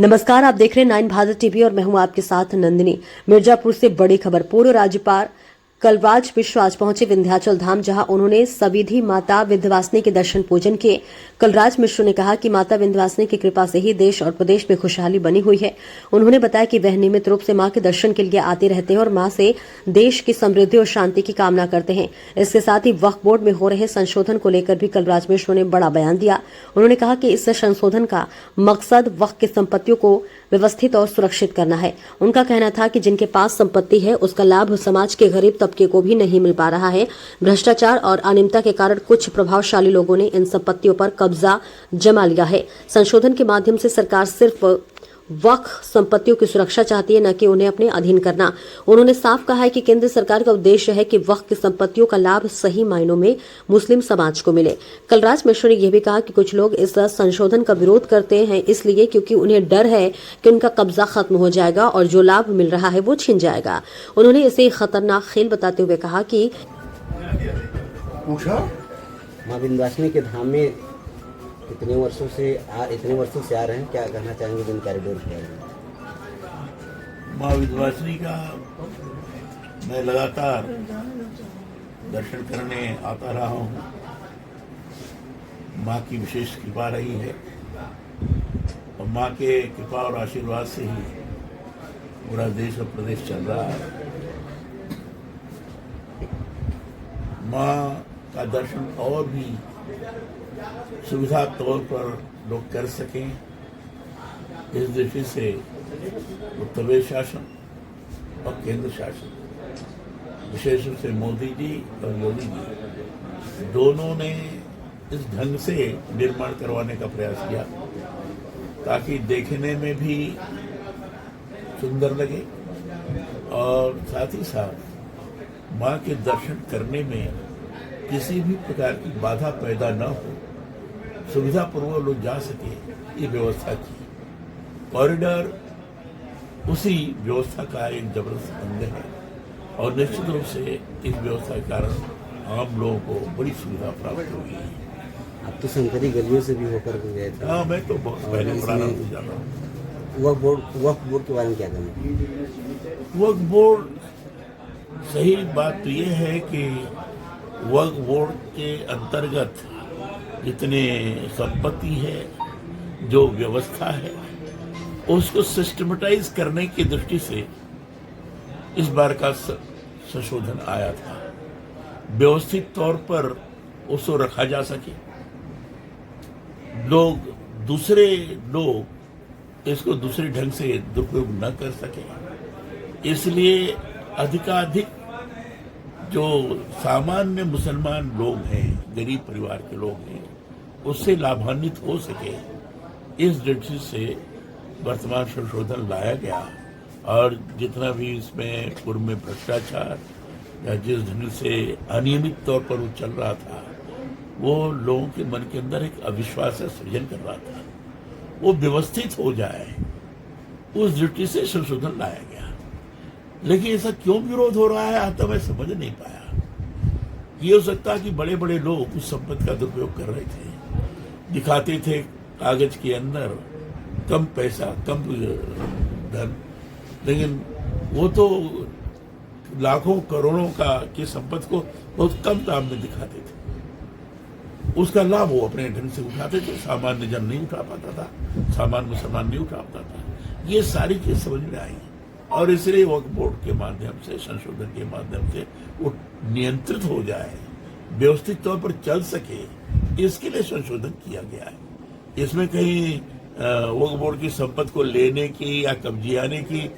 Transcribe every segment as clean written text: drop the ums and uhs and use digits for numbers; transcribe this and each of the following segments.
नमस्कार, आप देख रहे हैं 9 भारत टीवी और मैं हूं आपके साथ नंदिनी। मिर्जापुर से बड़ी खबर। पूर्व राज्यपाल कलराज मिश्र आज पहुंचे विंध्याचल धाम, जहां उन्होंने सविधि माता विंध्यवासिनी के दर्शन पूजन किए। कलराज मिश्र ने कहा कि माता विंध्यवासिनी की कृपा से ही देश और प्रदेश में खुशहाली बनी हुई है। उन्होंने बताया कि वह नियमित रूप से मां के दर्शन के लिए आते रहते हैं और मां से देश की समृद्धि और शांति की कामना करते हैं। इसके साथ ही वक्फ बोर्ड में हो रहे संशोधन को लेकर भी कलराज मिश्र ने बड़ा बयान दिया। उन्होंने कहा कि इस संशोधन का मकसद वक्फ की संपत्तियों को व्यवस्थित और सुरक्षित करना है। उनका कहना था कि जिनके पास संपत्ति है उसका लाभ समाज के गरीब तबके को भी नहीं मिल पा रहा है। भ्रष्टाचार और अनियमितता के कारण कुछ प्रभावशाली लोगों ने इन संपत्तियों पर कब्जा जमा लिया है। संशोधन के माध्यम से सरकार सिर्फ वक्फ संपत्तियों की सुरक्षा चाहती है, न कि उन्हें अपने अधीन करना। उन्होंने साफ कहा है कि केंद्र सरकार का उद्देश्य है कि वक्फ की संपत्तियों का लाभ सही मायनों में मुस्लिम समाज को मिले। कलराज मिश्र ने यह भी कहा कि कुछ लोग इस संशोधन का विरोध करते हैं इसलिए क्योंकि उन्हें डर है कि उनका कब्जा खत्म हो जाएगा और जो लाभ मिल रहा है वो छिन जाएगा। उन्होंने इसे खतरनाक खेल बताते हुए कहा कि मां विंध्यवासिनी के धाम में इतने वर्षों से आ रहे हैं, क्या कहना चाहेंगे जिन कॉरिडोर के बारे में? मां विंध्यवासिनी का मैं लगातार दर्शन करने आता रहा हूँ। मां की विशेष कृपा रही है और मां के कृपा और आशीर्वाद से ही पूरा देश और प्रदेश चल रहा है। मां का दर्शन और भी सुविधा तौर पर लोग कर सकें, इस दृष्टि से उत्तर प्रदेश शासन और केंद्र शासन, विशेष रूप से मोदी जी और योगी जी दोनों ने इस ढंग से निर्माण करवाने का प्रयास किया ताकि देखने में भी सुंदर लगे और साथ ही साथ मां के दर्शन करने में किसी भी प्रकार की बाधा पैदा न हो, सुविधा पूर्वक लोग जा सके, ये व्यवस्था की। कॉरिडोर उसी व्यवस्था का एक जबरदस्त अंग है और निश्चित रूप से इस व्यवस्था के कारण आम लोगों को बड़ी सुविधा प्राप्त होगी। आप तो संकरी गलियों से भी होकर गए थे। हाँ, मैं तो बहुत पहले प्रारंभ से जाता हूँ। वक्फ बोर्ड के बारे में क्या कहना? वक्फ बोर्ड, सही बात तो ये है कि वक्फ बोर्ड के अंतर्गत जितने संपत्ति है, जो व्यवस्था है, उसको सिस्टमेटाइज करने की दृष्टि से इस बार का संशोधन आया था। व्यवस्थित तौर पर उसको रखा जा सके, दूसरे लोग इसको दूसरे ढंग से दुरुपयोग न कर सके, इसलिए अधिकाधिक जो सामान्य मुसलमान लोग हैं, गरीब परिवार के लोग हैं, उससे लाभान्वित हो सके, इस दृष्टि से वर्तमान संशोधन लाया गया। और जितना भी इसमें पूर्व में भ्रष्टाचार या जिस ढंग से अनियमित तौर पर वो चल रहा था, वो लोगों के मन के अंदर एक अविश्वास का सृजन कर रहा था, वो व्यवस्थित हो जाए, उस दृष्टि से संशोधन लाया गया। लेकिन ऐसा क्यों विरोध हो रहा है, आज तक मैं समझ नहीं पाया। ये हो सकता है कि बड़े बड़े लोग उस संपत्ति का दुरुपयोग कर रहे थे, दिखाते थे कागज के अंदर कम पैसा, कम धन, लेकिन वो तो लाखों करोड़ों की संपत्ति को बहुत कम दाम में दिखाते थे। उसका लाभ वो अपने ढंग से उठाते थे, सामान्य जन नहीं उठा पाता था, सामान्य मुसलमान नहीं उठा पाता था। ये सारी चीज समझ में आई और इसलिए वक्फ बोर्ड के माध्यम से, संशोधन के माध्यम से वो नियंत्रित हो जाए, व्यवस्थित तौर पर चल सके, इसके लिए संशोधन किया गया है। इसमें कहीं वक्फ बोर्ड की संपत्ति को लेने की या कब्जियाने की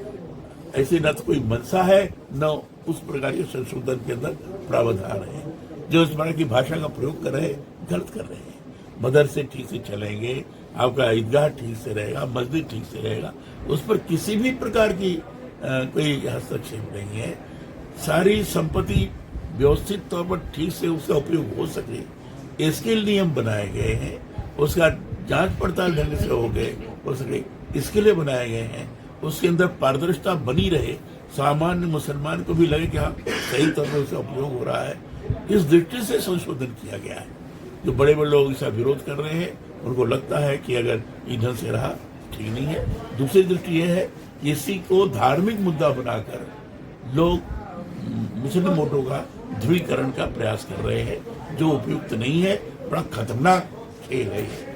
ऐसी न तो कोई मंशा है, न उस प्रकार के संशोधन के अंदर प्रावधान है। जो इस प्रकार की भाषा का प्रयोग कर रहे हैं, गलत कर रहे हैं। मदरसे ठीक से चलेंगे, आपका ईदगाह ठीक से रहेगा, मस्जिद ठीक से रहेगा, उस पर किसी भी प्रकार की कोई हस्तक्षेप नहीं है। सारी संपत्ति व्यवस्थित तौर पर ठीक से उसका उपयोग हो सके, इसके नियम बनाए गए हैं, उसका जांच पड़ताल ढंग से हो सके, इसके लिए बनाए गए हैं। उसके अंदर पारदर्शिता बनी रहे, सामान्य मुसलमान को भी लगे कि हाँ सही तौर पर उसका उपयोग हो रहा है, इस दृष्टि से संशोधन किया गया है। जो बड़े बड़े लोग इसका विरोध कर रहे हैं, उनको लगता है कि अगर ईंधन से रहा ठीक ठीक नहीं है। दूसरी दृष्टि यह है कि इसी को धार्मिक मुद्दा बनाकर लोग मुस्लिम वोटों का ध्रुवीकरण का प्रयास कर रहे हैं, जो उपयुक्त नहीं है, बड़ा खतरनाक खेल है ये।